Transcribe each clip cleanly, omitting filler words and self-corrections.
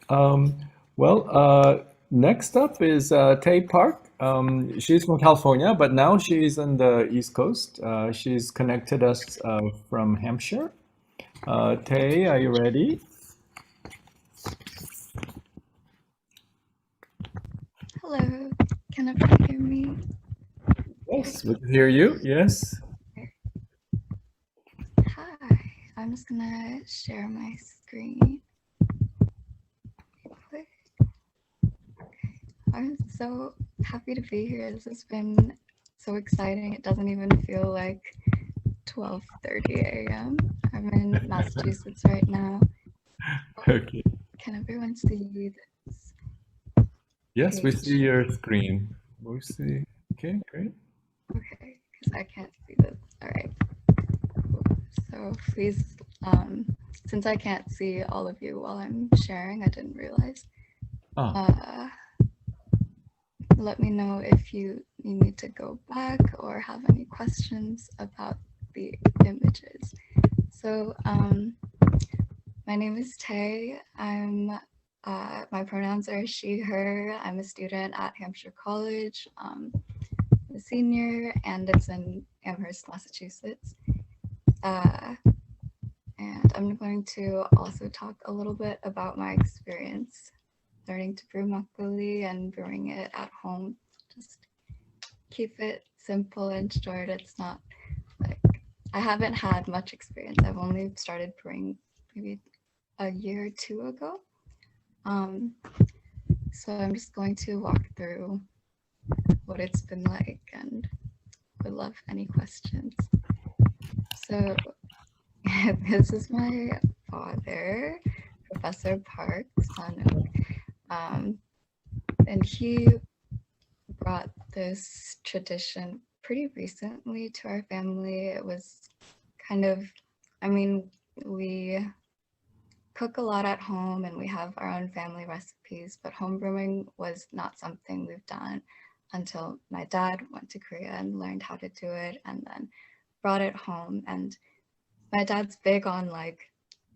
Um, Next up is Tay Park. She's from California, but now she's on the East Coast. She's connected us from Hampshire. Tay, are you ready? Hello, can everyone hear me? Yes, we can hear you. Yes. Hi, I'm just gonna share my screen. Quick. I'm so happy to be here. This has been so exciting. It doesn't even feel like 12:30 a.m. I'm in Massachusetts right now. Okay. Can everyone see this? Yes, we page? see your screen. We see. Okay, great. Okay, because I can't see this. All right. So please, since I can't see all of you while I'm sharing, I didn't realize. Let me know if you need me to go back or have any questions about the images. So my name is Tay. My pronouns are she, her. I'm a student at Hampshire College. I'm a senior, and it's in Amherst, Massachusetts. And I'm going to also talk a little bit about my experience learning to brew makgeolli and brewing it at home. Just keep it simple and short. It's not like, I haven't had much experience. I've only started brewing maybe a year or two ago. So I'm just going to walk through what it's been like and would love any questions. So this is my father, Professor Park, son of and he brought this tradition pretty recently to our family. It was kind of, I mean, we cook a lot at home and we have our own family recipes, but home brewing was not something we've done until my dad went to Korea and learned how to do it and then brought it home. And my dad's big on like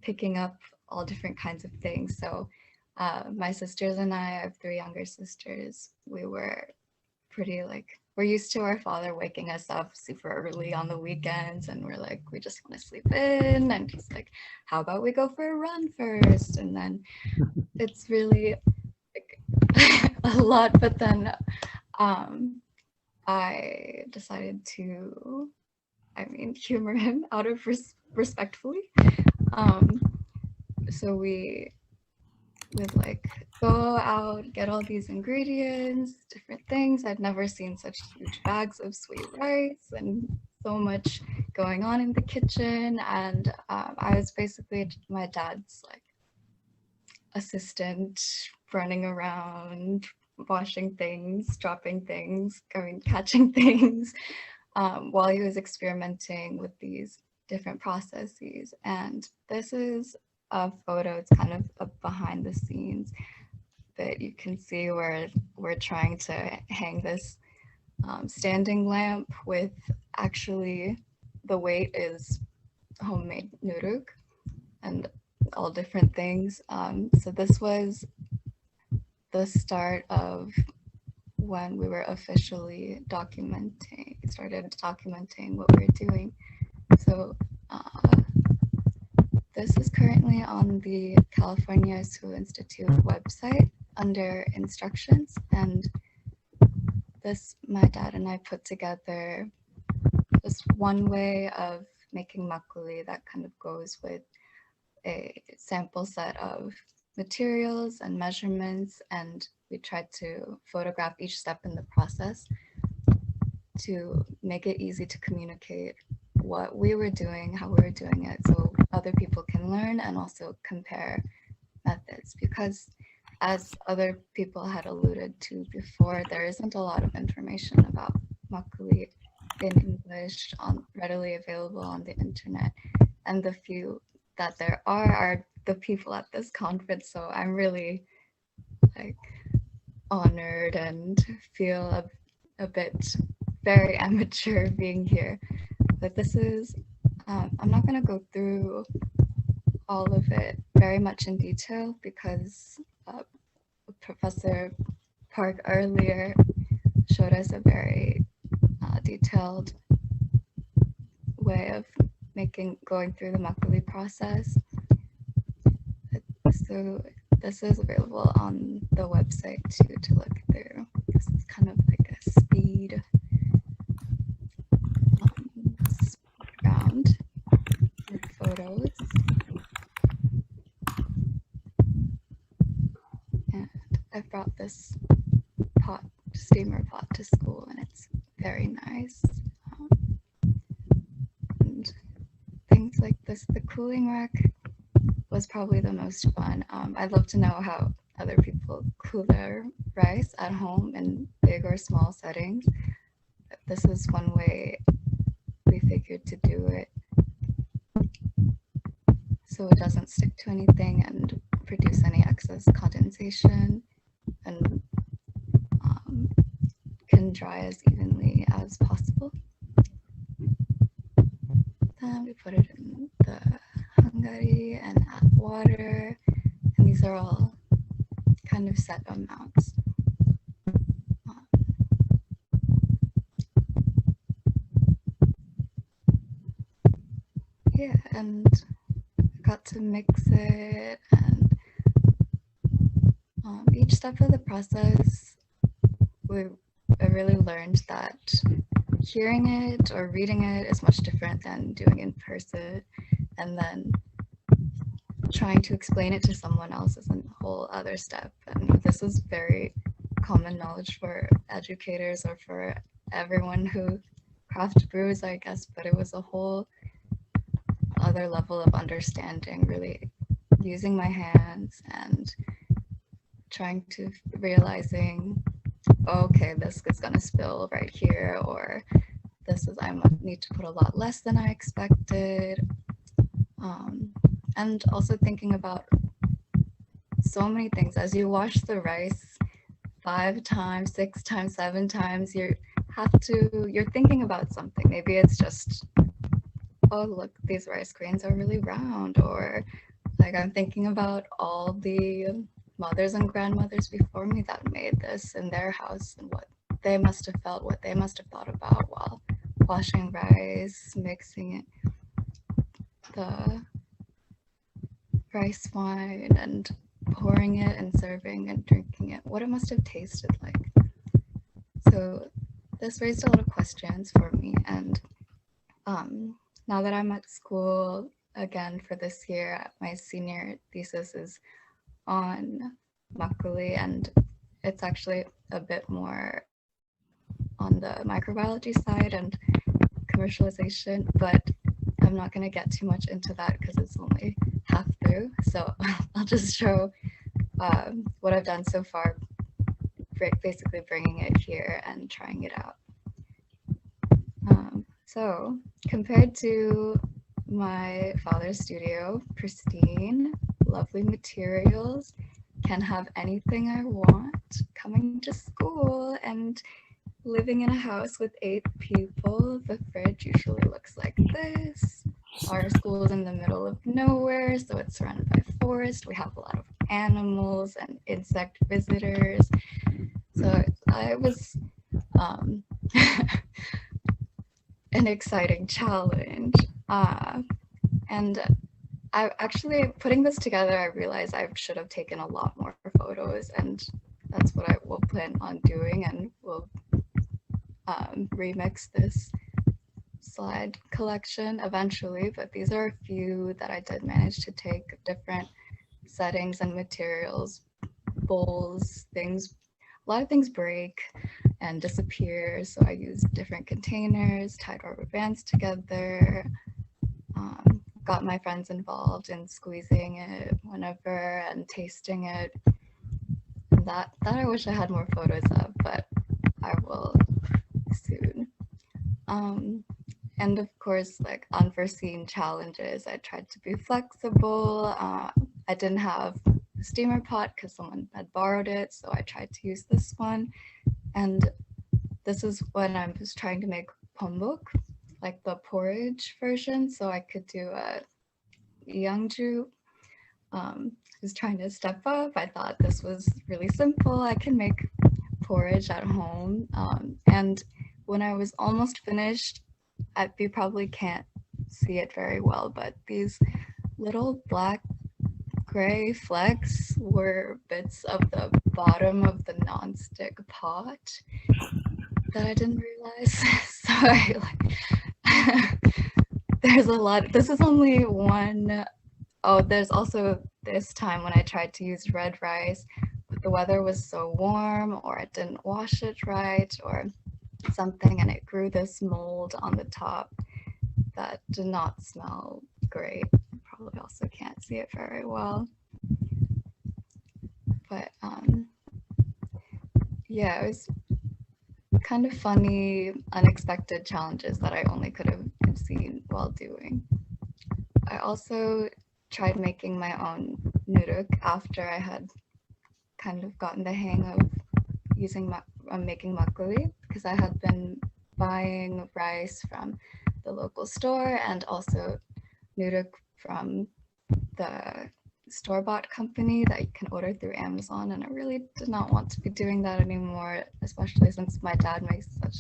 picking up all different kinds of things. So my sisters and I have 3 younger sisters. We were pretty like, we're used to our father waking us up super early on the weekends and we're like, we just want to sleep in. And he's like, how about we go for a run first? And then it's really like, a lot. But then I decided to, humor him out of respectfully. So we would like go out, get all these ingredients, different things. I'd never seen such huge bags of sweet rice and so much going on in the kitchen. And I was basically my dad's like assistant, running around, washing things, dropping things, catching things, while he was experimenting with these different processes. And this is a photo, it's kind of a behind the scenes that you can see where we're trying to hang this standing lamp with actually the weight is homemade nuruk and all different things. So this was the start of when we were officially started documenting what we were doing. So this is currently on the California Suul Institute website under instructions, and this my dad and I put together just one way of making makgeolli that kind of goes with a sample set of materials and measurements, and we tried to photograph each step in the process to make it easy to communicate what we were doing, how we were doing it, so other people can learn and also compare methods. Because as other people had alluded to before, there isn't a lot of information about makgeolli in English readily available on the internet. And the few that there are the people at this conference. So I'm really like honored and feel a bit very amateur being here. But this is, I'm not going to go through all of it very much in detail because Professor Park earlier showed us a very detailed way of going through the Makgeolli process. So this is available on the website too to look through. This is kind of like a speed round with photos. And I brought this steamer pot to school, and it's very nice. And things like this, the cooling rack was probably the most fun. I'd love to know how other people cool their rice at home in big or small settings. This is one way we figured to do it so it doesn't stick to anything and produce any excess condensation, and can dry as evenly as possible. Then we put it in the Hungary and add water, and these are all kind of set amounts. Yeah, and I got to mix it, and each step of the process, I really learned that hearing it or reading it is much different than doing it in person, and then trying to explain it to someone else is a whole other step. And this is very common knowledge for educators or for everyone who craft brews, I guess, but it was a whole other level of understanding, really using my hands and trying to realizing, okay, this is gonna spill right here, or I need to put a lot less than I expected. And also thinking about so many things. As you wash the rice 5 times, 6 times, 7 times, you're thinking about something. Maybe it's just, oh, look, these rice grains are really round, or like I'm thinking about all the mothers and grandmothers before me that made this in their house and what they must have felt, what they must have thought about while washing rice, mixing it, the rice wine, and pouring it and serving and drinking it, what it must have tasted like. So this raised a lot of questions for me, and now that I'm at school again for this year, my senior thesis is on Makgeolli, and it's actually a bit more on the microbiology side and commercialization, but I'm not going to get too much into that because it's only half through. So I'll just show what I've done so far, basically bringing it here and trying it out. So compared to my father's studio, pristine, lovely materials, can have anything I want, coming to school and living in a house with 8 people, the fridge usually looks like this. Our school is in the middle of nowhere, so it's surrounded by forest. We have a lot of animals and insect visitors. So I was an exciting challenge. And I actually, putting this together, I realized I should have taken a lot more photos, and that's what I will plan on doing, and we'll remix this slide collection eventually, but these are a few that I did manage to take, different settings and materials, bowls, things. A lot of things break and disappear, so I used different containers, tied rubber bands together, got my friends involved in squeezing it whenever and tasting it. And that I wish I had more photos of, but I will soon. And of course, like unforeseen challenges, I tried to be flexible. I didn't have a steamer pot because someone had borrowed it, so I tried to use this one. And this is when I was trying to make pombok, like the porridge version, so I could do a yeongju, was trying to step up. I thought this was really simple. I can make porridge at home. And when I was almost finished, you probably can't see it very well, but these little black gray flecks were bits of the bottom of the nonstick pot that I didn't realize. So there's a lot. This is only one. Oh, there's also this time when I tried to use red rice, but the weather was so warm, or I didn't wash it right, or something, and it grew this mold on the top that did not smell great. Probably also can't see it very well. But yeah, it was kind of funny, unexpected challenges that I only could have seen while doing. I also tried making my own nuruk after I had kind of gotten the hang of making makgeolli, because I had been buying rice from the local store and also nuruk from the store-bought company that you can order through Amazon, and I really did not want to be doing that anymore, especially since my dad makes such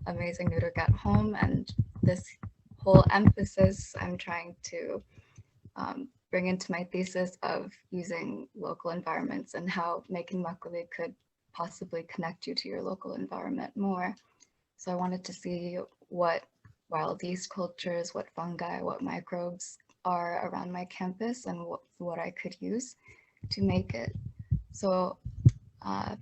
amazing nuruk at home, and this whole emphasis I'm trying to bring into my thesis of using local environments and how making makgeolli could possibly connect you to your local environment more. So I wanted to see what wild yeast cultures, what fungi, what microbes are around my campus, and what I could use to make it. So I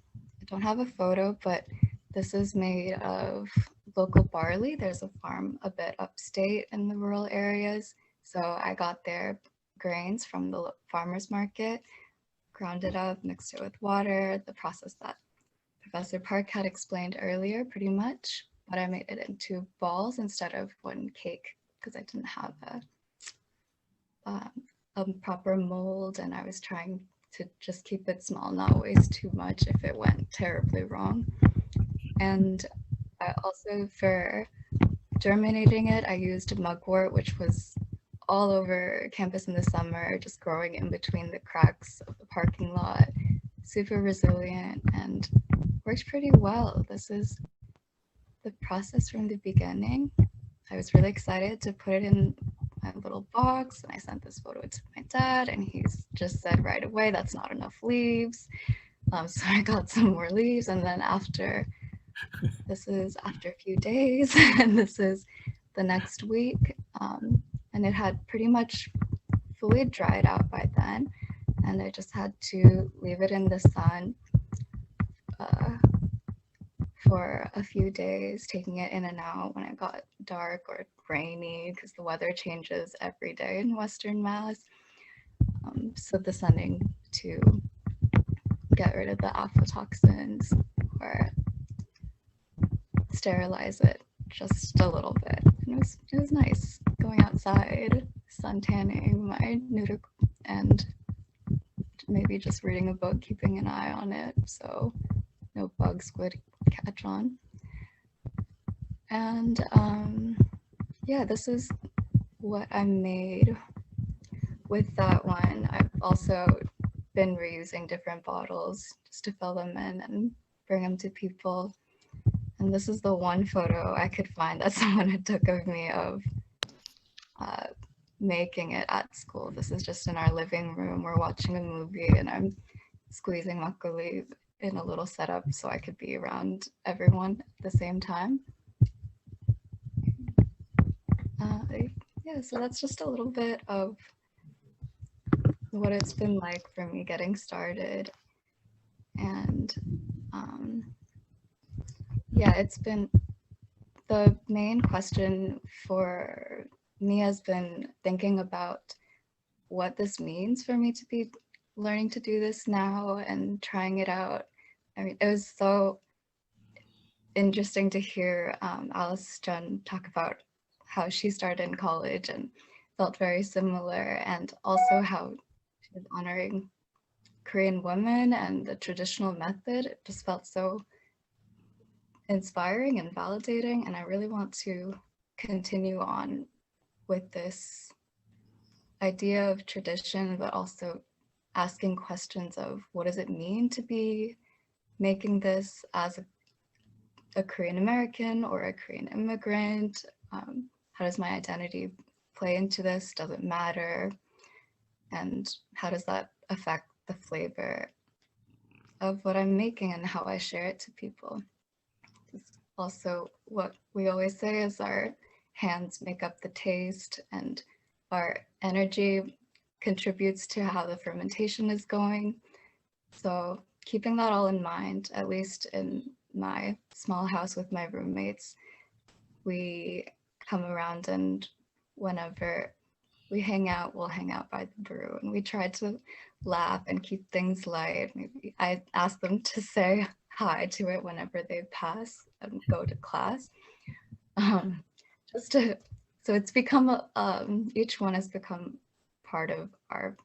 don't have a photo, but this is made of local barley. There's a farm a bit upstate in the rural areas. So I got their grains from the farmer's market, ground it up, mixed it with water, the process that Professor Park had explained earlier pretty much, but I made it into balls instead of one cake because I didn't have a proper mold, and I was trying to just keep it small, not waste too much if it went terribly wrong. And I also, for germinating it, I used mugwort, which was all over campus in the summer, just growing in between the cracks of the parking lot, super resilient and worked pretty well. This is the process from the beginning. I was really excited to put it in my little box, and I sent this photo to my dad, and he's just said right away, that's not enough leaves. So I got some more leaves, and then this is after a few days, and this is the next week, and it had pretty much fully dried out by then, and I just had to leave it in the sun for a few days, taking it in and out when it got dark or rainy, because the weather changes every day in Western Mass. So the sunning to get rid of the aflatoxins or sterilize it just a little bit. And it was nice going outside, sun tanning my nuruk, and maybe just reading a book, keeping an eye on it so no bugs would catch on. And yeah, this is what I made with that one. I've also been reusing different bottles just to fill them in and bring them to people. And this is the one photo I could find that someone had took of me of making it at school. This is just in our living room. We're watching a movie and I'm squeezing makgeolli in a little setup so I could be around everyone at the same time. Yeah, so that's just a little bit of what it's been like for me getting started. And yeah, it's been, the main question for me has been thinking about what this means for me to be learning to do this now and trying it out. I mean, it was so interesting to hear Alice Jun talk about how she started in college and felt very similar, and also how she was honoring Korean women and the traditional method. It just felt so inspiring and validating, and I really want to continue on with this idea of tradition, but also asking questions of what does it mean to be making this as a Korean American or a Korean immigrant? How does my identity play into this? Does it matter? And how does that affect the flavor of what I'm making and how I share it to people? Also, what we always say is our hands make up the taste, and our energy contributes to how the fermentation is going. So keeping that all in mind, at least in my small house with my roommates, we come around, and whenever we hang out, we'll hang out by the brew, and we try to laugh and keep things light. Maybe I ask them to say hi to it whenever they pass and go to class. So it's become each one has become part of our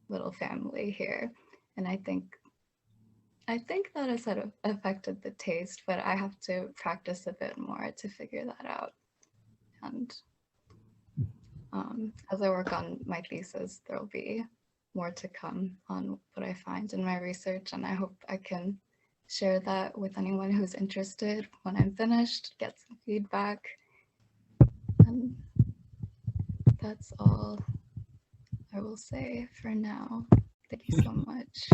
little family here, and I think that has sort of affected the taste, but I have to practice a bit more to figure that out. And as I work on my thesis, there will be more to come on what I find in my research, and I hope I can share that with anyone who's interested when I'm finished, get some feedback. And that's all I will say for now. Thank you so much.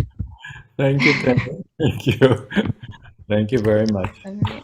Thank you, Taylor. Thank you. Thank you very much. Let me